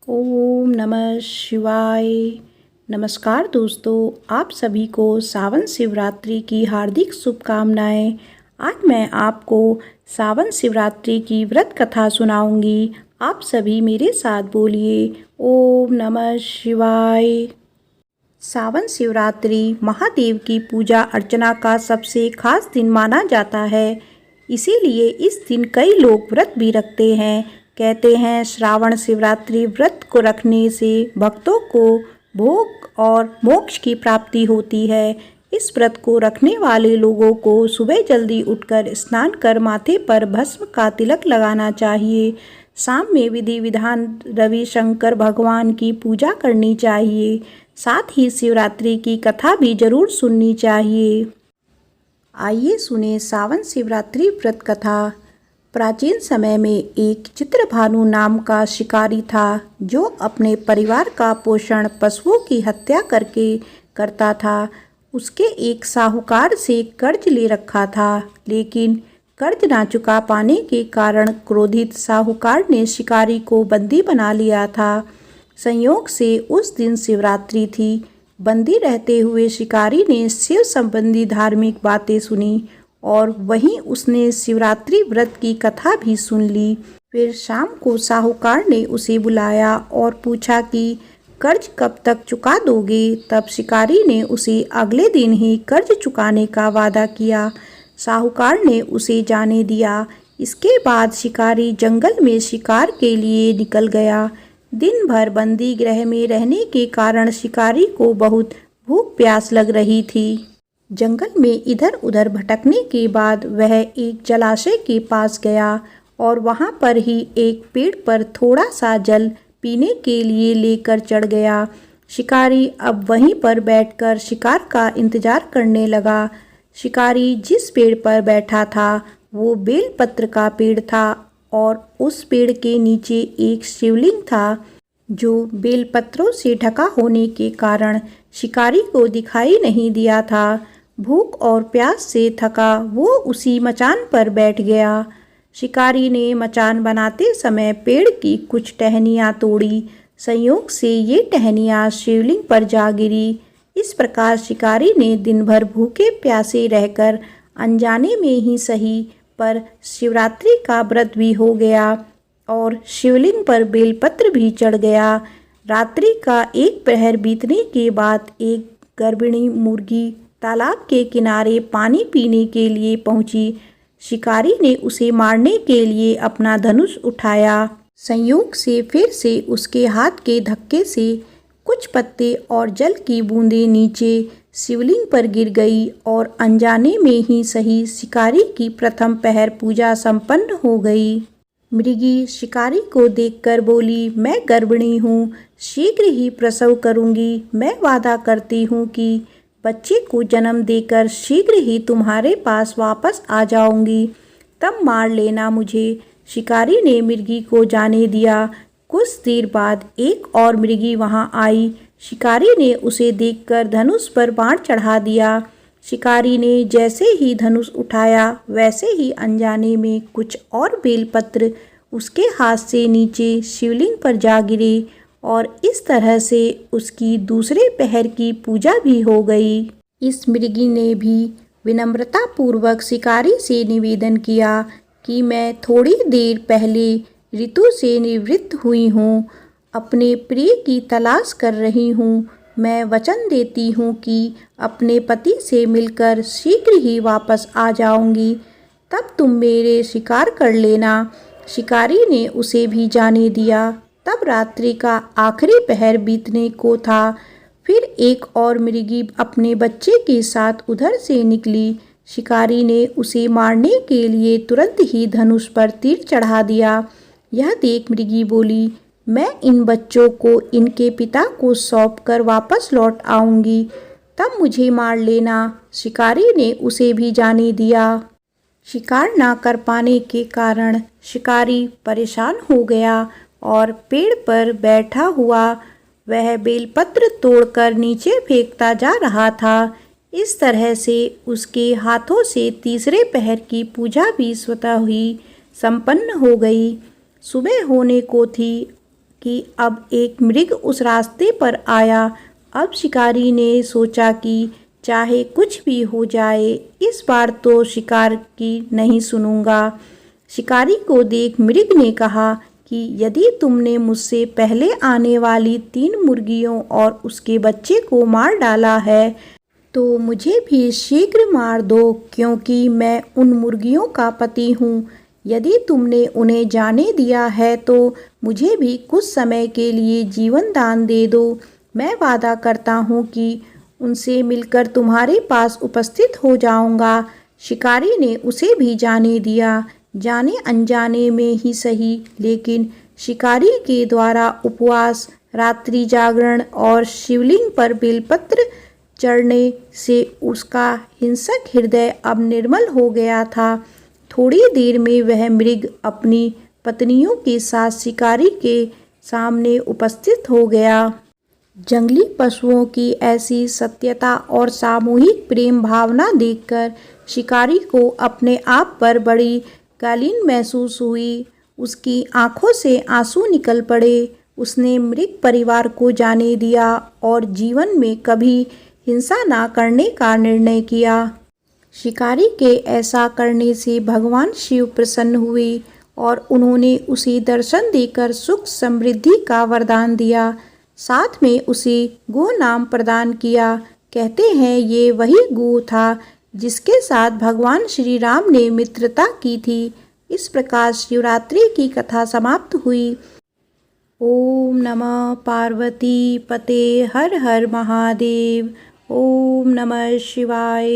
ओम नमः शिवाय। नमस्कार दोस्तों, आप सभी को सावन शिवरात्रि की हार्दिक शुभकामनाएं। आज मैं आपको सावन शिवरात्रि की व्रत कथा सुनाऊंगी। आप सभी मेरे साथ बोलिए ओम नमः शिवाय। सावन शिवरात्रि महादेव की पूजा अर्चना का सबसे खास दिन माना जाता है। इसीलिए इस दिन कई लोग व्रत भी रखते हैं। कहते हैं श्रावण शिवरात्रि व्रत को रखने से भक्तों को भोग और मोक्ष की प्राप्ति होती है। इस व्रत को रखने वाले लोगों को सुबह जल्दी उठकर स्नान कर माथे पर भस्म का तिलक लगाना चाहिए। शाम में विधि विधान रविशंकर भगवान की पूजा करनी चाहिए। साथ ही शिवरात्रि की कथा भी जरूर सुननी चाहिए। आइए सुने सावन शिवरात्रि व्रत कथा। प्राचीन समय में एक चित्रभानु नाम का शिकारी था जो अपने परिवार का पोषण पशुओं की हत्या करके करता था। उसके एक साहूकार से कर्ज ले रखा था, लेकिन कर्ज ना चुका पाने के कारण क्रोधित साहूकार ने शिकारी को बंदी बना लिया था। संयोग से उस दिन शिवरात्रि थी। बंदी रहते हुए शिकारी ने शिव संबंधी धार्मिक बातें सुनी और वहीं उसने शिवरात्रि व्रत की कथा भी सुन ली। फिर शाम को साहूकार ने उसे बुलाया और पूछा कि कर्ज कब तक चुका दोगे। तब शिकारी ने उसे अगले दिन ही कर्ज चुकाने का वादा किया। साहूकार ने उसे जाने दिया। इसके बाद शिकारी जंगल में शिकार के लिए निकल गया। दिन भर बंदी गृह में रहने के कारण शिकारी को बहुत भूख प्यास लग रही थी। जंगल में इधर उधर भटकने के बाद वह एक जलाशय के पास गया और वहां पर ही एक पेड़ पर थोड़ा सा जल पीने के लिए लेकर चढ़ गया। शिकारी अब वहीं पर बैठकर शिकार का इंतजार करने लगा। शिकारी जिस पेड़ पर बैठा था वो बेलपत्र का पेड़ था और उस पेड़ के नीचे एक शिवलिंग था जो बेलपत्रों से ढका होने के कारण शिकारी को दिखाई नहीं दिया था। भूख और प्यास से थका वो उसी मचान पर बैठ गया। शिकारी ने मचान बनाते समय पेड़ की कुछ टहनियाँ तोड़ी। संयोग से ये टहनियाँ शिवलिंग पर जा गिरी। इस प्रकार शिकारी ने दिन भर भूखे प्यासे रहकर अनजाने में ही सही पर शिवरात्रि का व्रत भी हो गया और शिवलिंग पर बेलपत्र भी चढ़ गया। रात्रि का एक प्रहर बीतने के बाद एक गर्भिणी मुर्गी तालाब के किनारे पानी पीने के लिए पहुंची। शिकारी ने उसे मारने के लिए अपना धनुष उठाया। संयोग से फिर से उसके हाथ के धक्के से कुछ पत्ते और जल की बूंदें नीचे शिवलिंग पर गिर गई और अनजाने में ही सही शिकारी की प्रथम पहर पूजा संपन्न हो गई। मृगी शिकारी को देखकर बोली, मैं गर्भिणी हूँ, शीघ्र ही प्रसव करूँगी। मैं वादा करती हूँ कि बच्चे को जन्म देकर शीघ्र ही तुम्हारे पास वापस आ जाऊंगी, तब मार लेना मुझे। शिकारी ने मृगी को जाने दिया। कुछ देर बाद एक और मृगी वहां आई। शिकारी ने उसे देखकर धनुष पर बाण चढ़ा दिया। शिकारी ने जैसे ही धनुष उठाया वैसे ही अनजाने में कुछ और बेलपत्र उसके हाथ से नीचे शिवलिंग पर जा गिरे और इस तरह से उसकी दूसरे पहर की पूजा भी हो गई। इस मृगी ने भी विनम्रता पूर्वक शिकारी से निवेदन किया कि मैं थोड़ी देर पहले ऋतु से निवृत्त हुई हूँ, अपने प्रिय की तलाश कर रही हूँ। मैं वचन देती हूँ कि अपने पति से मिलकर शीघ्र ही वापस आ जाऊंगी, तब तुम मेरे शिकार कर लेना। शिकारी ने उसे भी जाने दिया। तब रात्रि का आखिरी पहर बीतने को था। फिर एक और मृगी अपने बच्चे के साथ उधर से निकली। शिकारी ने उसे मारने के लिए तुरंत ही धनुष पर तीर चढ़ा दिया। यह देख मृगी बोली, मैं इन बच्चों को इनके पिता को सौंपकर वापस लौट आऊंगी, तब मुझे मार लेना। शिकारी ने उसे भी जाने दिया। शिकार ना कर पाने के कारण शिकारी परेशान हो गया और पेड़ पर बैठा हुआ वह बेलपत्र तोड़कर नीचे फेंकता जा रहा था। इस तरह से उसके हाथों से तीसरे पहर की पूजा भी स्वतः ही संपन्न हो गई। सुबह होने को थी कि अब एक मृग उस रास्ते पर आया। अब शिकारी ने सोचा कि चाहे कुछ भी हो जाए, इस बार तो शिकार की नहीं सुनूंगा। शिकारी को देख मृग ने कहा कि यदि तुमने मुझसे पहले आने वाली 3 मुर्गियों और उसके बच्चे को मार डाला है तो मुझे भी शीघ्र मार दो, क्योंकि मैं उन मुर्गियों का पति हूँ। यदि तुमने उन्हें जाने दिया है तो मुझे भी कुछ समय के लिए जीवन दान दे दो। मैं वादा करता हूँ कि उनसे मिलकर तुम्हारे पास उपस्थित हो जाऊंगा। शिकारी ने उसे भी जाने दिया, जाने अनजाने में ही सही, लेकिन शिकारी के द्वारा उपवास, रात्रि जागरण और शिवलिंग पर बेलपत्र चढ़ने से उसका हिंसक हृदय अब निर्मल हो गया था। थोड़ी देर में वह मृग अपनी पत्नियों के साथ शिकारी के सामने उपस्थित हो गया। जंगली पशुओं की ऐसी सत्यता और सामूहिक प्रेम भावना देखकर शिकारी को अपने आप पर बड़ी गालिन महसूस हुई। उसकी आंखों से आंसू निकल पड़े। उसने मृग परिवार को जाने दिया और जीवन में कभी हिंसा ना करने का निर्णय किया। शिकारी के ऐसा करने से भगवान शिव प्रसन्न हुए और उन्होंने उसे दर्शन देकर सुख समृद्धि का वरदान दिया। साथ में उसे गो नाम प्रदान किया। कहते हैं ये वही गो था जिसके साथ भगवान श्री राम ने मित्रता की थी। इस प्रकार शिवरात्रि की कथा समाप्त हुई। ओम नमः पार्वती पते हर हर महादेव। ओम नमः शिवाय।